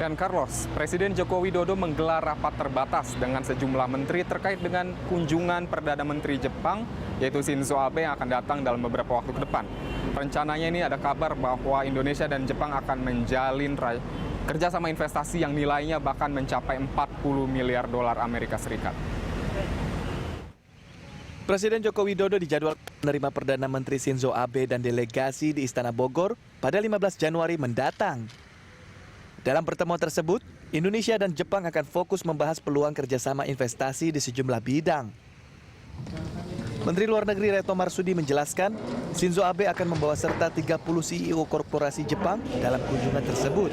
Dan Carlos, Presiden Joko Widodo menggelar rapat terbatas dengan sejumlah menteri terkait dengan kunjungan Perdana Menteri Jepang, yaitu Shinzo Abe yang akan datang dalam beberapa waktu ke depan. Rencananya ini ada kabar bahwa Indonesia dan Jepang akan menjalin kerjasama investasi yang nilainya bahkan mencapai 40 miliar dolar Amerika Serikat. Presiden Joko Widodo dijadwalkan menerima Perdana Menteri Shinzo Abe dan delegasi di Istana Bogor pada 15 Januari mendatang. Dalam pertemuan tersebut, Indonesia dan Jepang akan fokus membahas peluang kerjasama investasi di sejumlah bidang. Menteri Luar Negeri Retno Marsudi menjelaskan, Shinzo Abe akan membawa serta 30 CEO korporasi Jepang dalam kunjungan tersebut.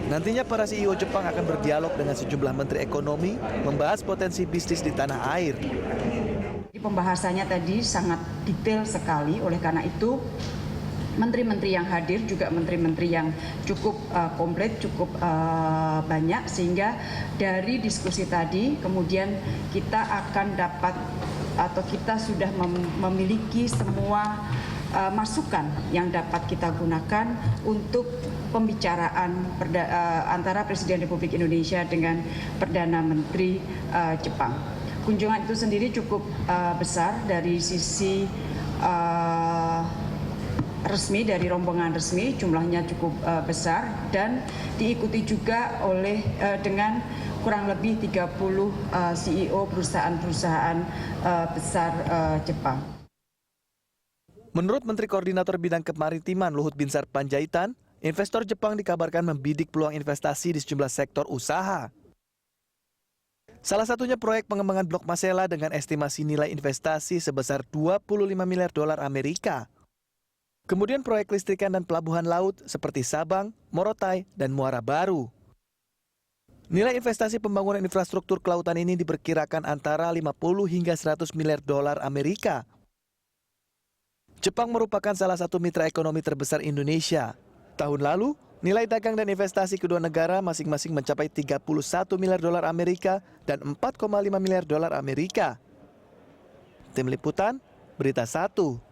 Nantinya para CEO Jepang akan berdialog dengan sejumlah menteri ekonomi membahas potensi bisnis di tanah air. Pembahasannya tadi sangat detail sekali, oleh karena itu menteri-menteri yang hadir juga menteri-menteri yang cukup komplit, cukup banyak, sehingga dari diskusi tadi kemudian kita akan dapat atau kita sudah memiliki semua masukan yang dapat kita gunakan untuk pembicaraan antara Presiden Republik Indonesia dengan Perdana Menteri Jepang. Kunjungan itu sendiri cukup besar dari sisi resmi, dari rombongan resmi, jumlahnya cukup besar dan diikuti juga oleh dengan kurang lebih 30 CEO perusahaan-perusahaan besar Jepang. Menurut Menteri Koordinator Bidang Kemaritiman Luhut Binsar Panjaitan, investor Jepang dikabarkan membidik peluang investasi di sejumlah sektor usaha. Salah satunya proyek pengembangan Blok Masela dengan estimasi nilai investasi sebesar 25 miliar dolar Amerika. Kemudian proyek listrikan dan pelabuhan laut seperti Sabang, Morotai, dan Muara Baru. Nilai investasi pembangunan infrastruktur kelautan ini diperkirakan antara 50 hingga 100 miliar dolar Amerika. Jepang merupakan salah satu mitra ekonomi terbesar Indonesia. Tahun lalu, nilai dagang dan investasi kedua negara masing-masing mencapai 31 miliar dolar Amerika dan 4,5 miliar dolar Amerika. Tim Liputan, Berita 1.